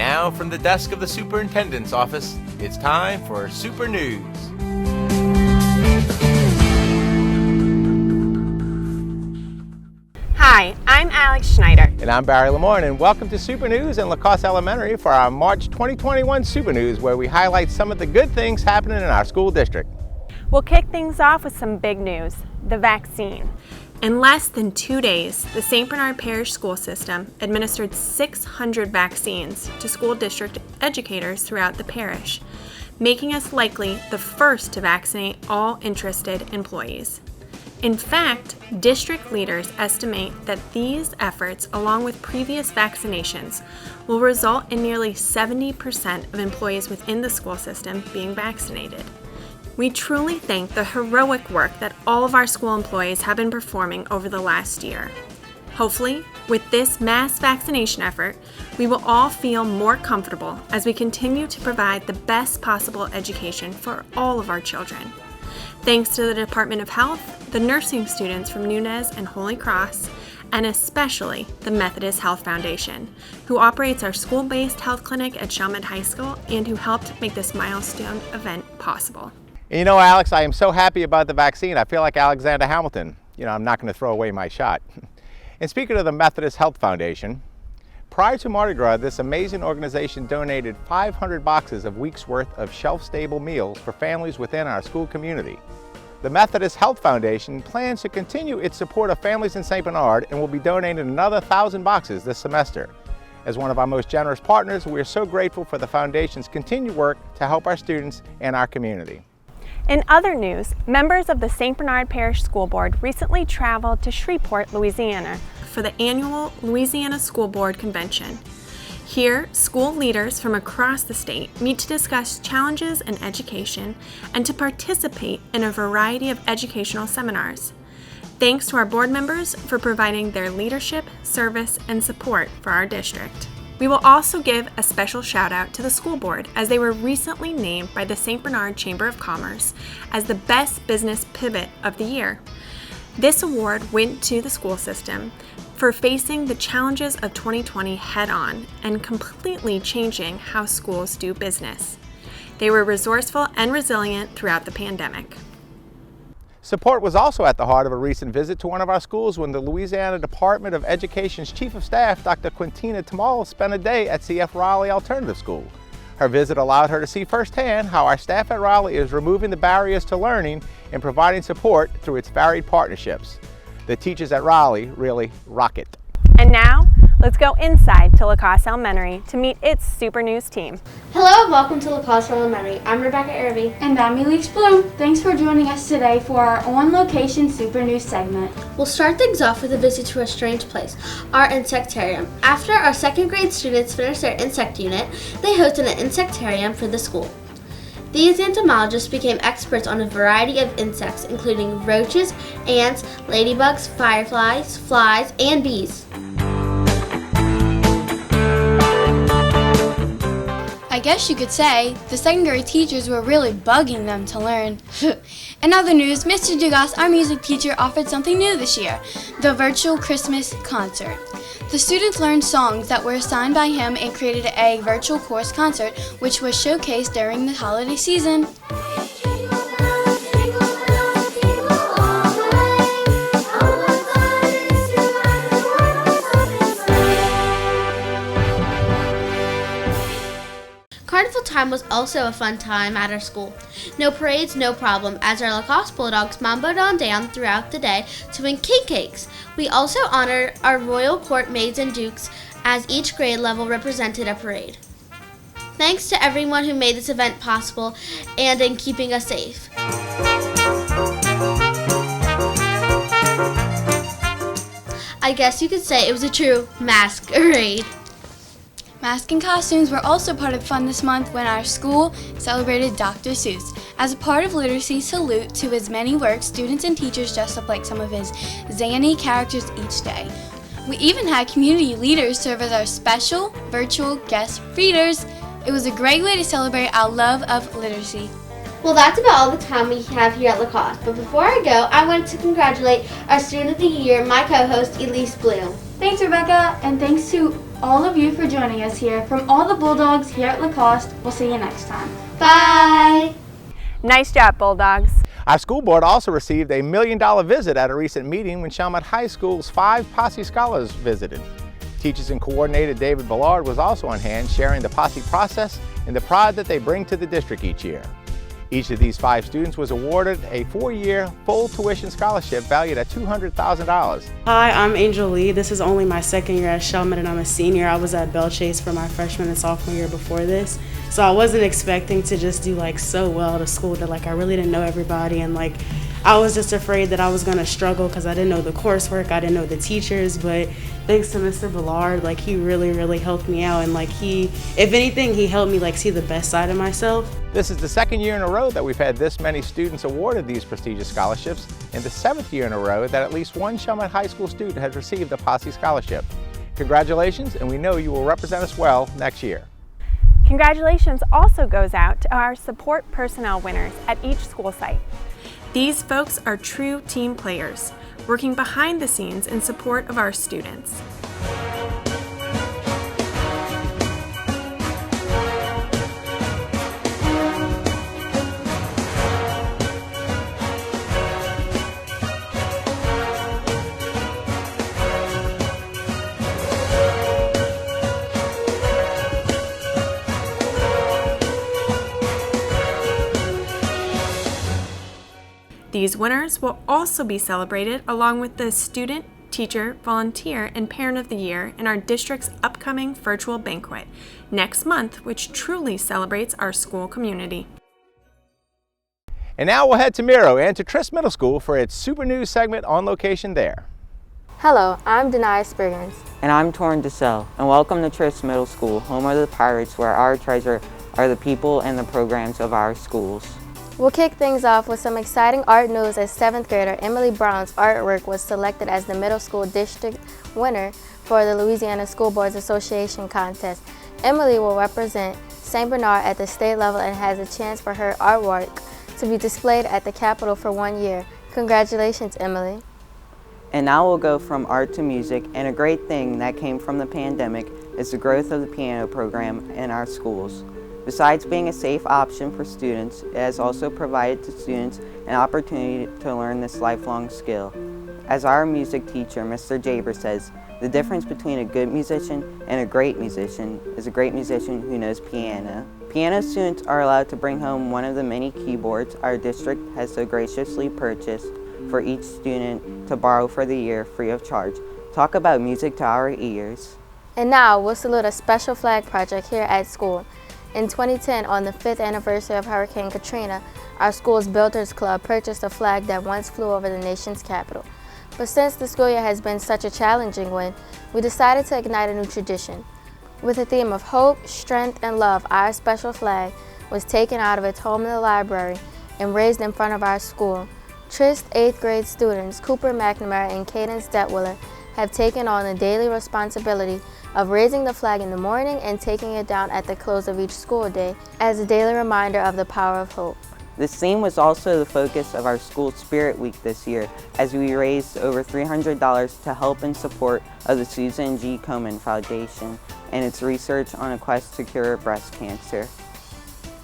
now from the desk of the superintendent's office, it's time for Super News. Hi, I'm Alex Schneider. And I'm Barry Lamorne, and welcome to Super News in La Crosse Elementary for our March 2021 Super News, where we highlight some of the good things happening in our school district. We'll kick things off with some big news, the vaccine. In less than 2 days, the St. Bernard Parish school system administered 600 vaccines to school district educators throughout the parish, making us likely the first to vaccinate all interested employees. In fact, district leaders estimate that these efforts, along with previous vaccinations, will result in nearly 70% of employees within the school system being vaccinated. We truly thank the heroic work that all of our school employees have been performing over the last year. Hopefully, with this mass vaccination effort, we will all feel more comfortable as we continue to provide the best possible education for all of our children. Thanks to the Department of Health, the nursing students from Nunez and Holy Cross, and especially the Methodist Health Foundation, who operates our school-based health clinic at Chalmette High School and who helped make this milestone event possible. And you know, Alex, I am so happy about the vaccine. I feel like Alexander Hamilton. I'm not going to throw away my shot. And speaking of the Methodist Health Foundation, prior to Mardi Gras, this amazing organization donated 500 boxes of weeks' worth of shelf-stable meals for families within our school community. The Methodist Health Foundation plans to continue its support of families in St. Bernard and will be donating another 1,000 boxes this semester. As one of our most generous partners, we are so grateful for the Foundation's continued work to help our students and our community. In other news, members of the St. Bernard Parish School Board recently traveled to Shreveport, Louisiana for the annual Louisiana School Board Convention. Here, school leaders from across the state meet to discuss challenges in education and to participate in a variety of educational seminars. Thanks to our board members for providing their leadership, service, and support for our district. We will also give a special shout out to the school board as they were recently named by the St. Bernard Chamber of Commerce as the Best Business Pivot of the Year. This award went to the school system for facing the challenges of 2020 head-on and completely changing how schools do business. They were resourceful and resilient throughout the pandemic. Support was also at the heart of a recent visit to one of our schools when the Louisiana Department of Education's Chief of Staff, Dr. Quintina Tamal, spent a day at CF Raleigh Alternative School. Her visit allowed her to see firsthand how our staff at Raleigh is removing the barriers to learning and providing support through its varied partnerships. The teachers at Raleigh really rock it. And now, let's go inside to La Crosse Elementary to meet its Super News team. Hello and welcome to La Crosse Elementary. I'm Rebecca Irby. And I'm Elise Bloom. Thanks for joining us today for our on-location Super News segment. We'll start things off with a visit to a strange place, our insectarium. After our second grade students finished their insect unit, they hosted an insectarium for the school. These entomologists became experts on a variety of insects, including roaches, ants, ladybugs, fireflies, flies, and bees. I guess you could say the second grade teachers were really bugging them to learn. In other news, Mr. Dugas, our music teacher, offered something new this year, the virtual Christmas concert. The students learned songs that were assigned by him and created a virtual chorus concert, which was showcased during the holiday season. Carnival time was also a fun time at our school. No parades, no problem, as our La Crosse Bulldogs mamboed on down throughout the day to win king cakes. We also honored our royal court maids and dukes as each grade level represented a parade. Thanks to everyone who made this event possible and in keeping us safe. I guess you could say it was a true masquerade. Masks and costumes were also part of fun this month when our school celebrated Dr. Seuss. As a part of Literacy Salute to his many works, students and teachers dressed up like some of his zany characters each day. We even had community leaders serve as our special virtual guest readers. It was a great way to celebrate our love of literacy. Well, that's about all the time we have here at La Crosse. But before I go, I wanted to congratulate our Student of the Year, my co-host, Elise Bloom. Thanks, Rebecca, and thanks to all of you for joining us here. From all the Bulldogs here at Lacoste, we'll see you next time. Bye! Nice job, Bulldogs. Our school board also received a $1 million visit at a recent meeting when Chalmette High School's 5 Posse Scholars visited. Teachers and coordinator David Ballard was also on hand, sharing the Posse process and the pride that they bring to the district each year. Each of these 5 students was awarded a 4-year full tuition scholarship valued at $200,000. Hi, I'm Angel Lee. This is only my second year at Chalmette and I'm a senior. I was at Belle Chase for my freshman and sophomore year before this. So I wasn't expecting to just do so well to school that I really didn't know everybody, and I was just afraid that I was going to struggle because I didn't know the coursework, I didn't know the teachers, but thanks to Mr. Ballard, he really helped me out, and if anything, he helped me see the best side of myself. This is the 2nd year in a row that we've had this many students awarded these prestigious scholarships, and the 7th year in a row that at least one Chalmette High School student has received a Posse scholarship. Congratulations, and we know you will represent us well next year. Congratulations also goes out to our support personnel winners at each school site. These folks are true team players, working behind the scenes in support of our students. These winners will also be celebrated along with the Student, Teacher, Volunteer, and Parent of the Year in our district's upcoming virtual banquet next month, which truly celebrates our school community. And now we'll head to Miro and to Trist Middle School for its Super News segment on location there. Hello, I'm Denai Spriggans. And I'm Torrin DeSalle, and welcome to Trist Middle School, home of the Pirates, where our treasure are the people and the programs of our schools. We'll kick things off with some exciting art news as 7th grader Emily Brown's artwork was selected as the middle school district winner for the Louisiana School Boards Association contest. Emily will represent St. Bernard at the state level and has a chance for her artwork to be displayed at the Capitol for 1 year. Congratulations, Emily. And now we'll go from art to music, and a great thing that came from the pandemic is the growth of the piano program in our schools. Besides being a safe option for students, it has also provided to students an opportunity to learn this lifelong skill. As our music teacher, Mr. Jaber, says, the difference between a good musician and a great musician is a great musician who knows piano. Piano students are allowed to bring home one of the many keyboards our district has so graciously purchased for each student to borrow for the year free of charge. Talk about music to our ears. And now we'll salute a special flag project here at school. In 2010, on the 5th anniversary of Hurricane Katrina, our school's Builders Club purchased a flag that once flew over the nation's capital. But since the school year has been such a challenging one, we decided to ignite a new tradition. With a theme of hope, strength, and love, our special flag was taken out of its home in the library and raised in front of our school. Trist 8th grade students Cooper McNamara and Cadence Detwiller have taken on the daily responsibility of raising the flag in the morning and taking it down at the close of each school day as a daily reminder of the power of hope. This theme was also the focus of our school Spirit Week this year, as we raised over $300 to help in support of the Susan G. Komen Foundation and its research on a quest to cure breast cancer.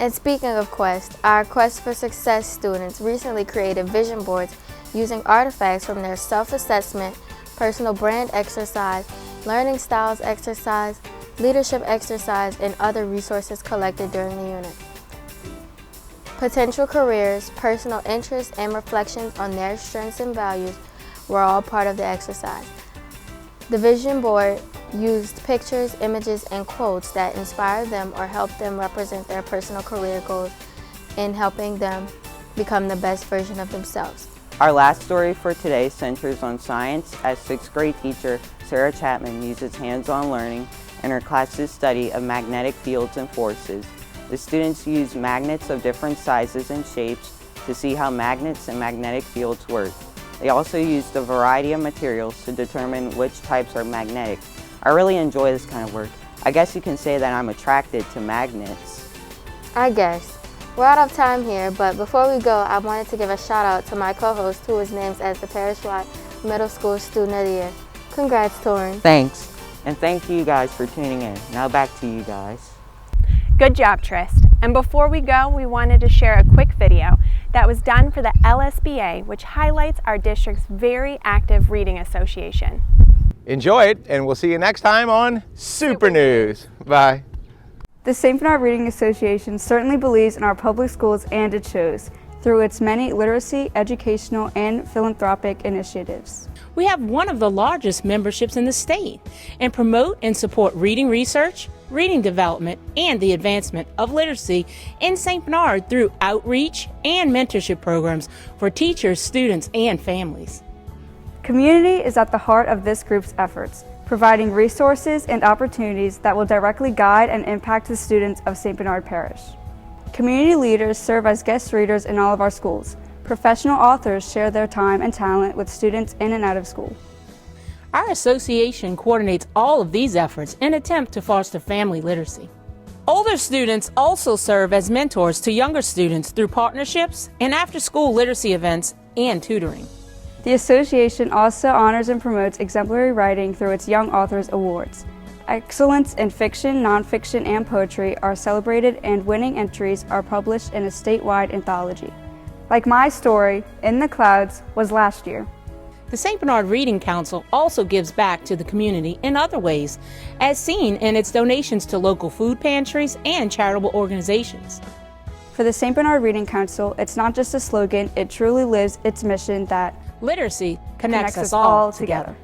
And speaking of Quest, our Quest for Success students recently created vision boards using artifacts from their self-assessment, personal brand exercise, learning styles exercise, leadership exercise, and other resources collected during the unit. Potential careers, personal interests, and reflections on their strengths and values were all part of the exercise. The vision board used pictures, images, and quotes that inspired them or helped them represent their personal career goals in helping them become the best version of themselves. Our last story for today centers on science as 6th grade teacher Sarah Chapman uses hands-on learning in her class's study of magnetic fields and forces. The students use magnets of different sizes and shapes to see how magnets and magnetic fields work. They also used a variety of materials to determine which types are magnetic. I really enjoy this kind of work. I guess you can say that I'm attracted to magnets. I guess. We're out of time here, but before we go, I wanted to give a shout out to my co-host who was named as the Parish-wide Middle School Student of the Year. Congrats, Torrin. Thanks. And thank you guys for tuning in. Now back to you guys. Good job, Trist. And before we go, we wanted to share a quick video that was done for the LSBA, which highlights our district's very active reading association. Enjoy it, and we'll see you next time on Super News. Bye. The St. Bernard Reading Association certainly believes in our public schools, and it shows through its many literacy, educational, and philanthropic initiatives. We have one of the largest memberships in the state and promote and support reading research, reading development, and the advancement of literacy in St. Bernard through outreach and mentorship programs for teachers, students, and families. Community is at the heart of this group's efforts, providing resources and opportunities that will directly guide and impact the students of St. Bernard Parish. Community leaders serve as guest readers in all of our schools. Professional authors share their time and talent with students in and out of school. Our association coordinates all of these efforts in an attempt to foster family literacy. Older students also serve as mentors to younger students through partnerships and after-school literacy events and tutoring. The association also honors and promotes exemplary writing through its Young Authors Awards. Excellence in fiction, nonfiction, and poetry are celebrated, and winning entries are published in a statewide anthology. Like my story, In the Clouds, was last year. The St. Bernard Reading Council also gives back to the community in other ways, as seen in its donations to local food pantries and charitable organizations. For the St. Bernard Reading Council, it's not just a slogan, it truly lives its mission that literacy connects us all together.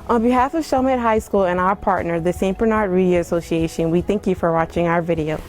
On behalf of Chalmette High School and our partner, the St. Bernard Reading Association, we thank you for watching our video.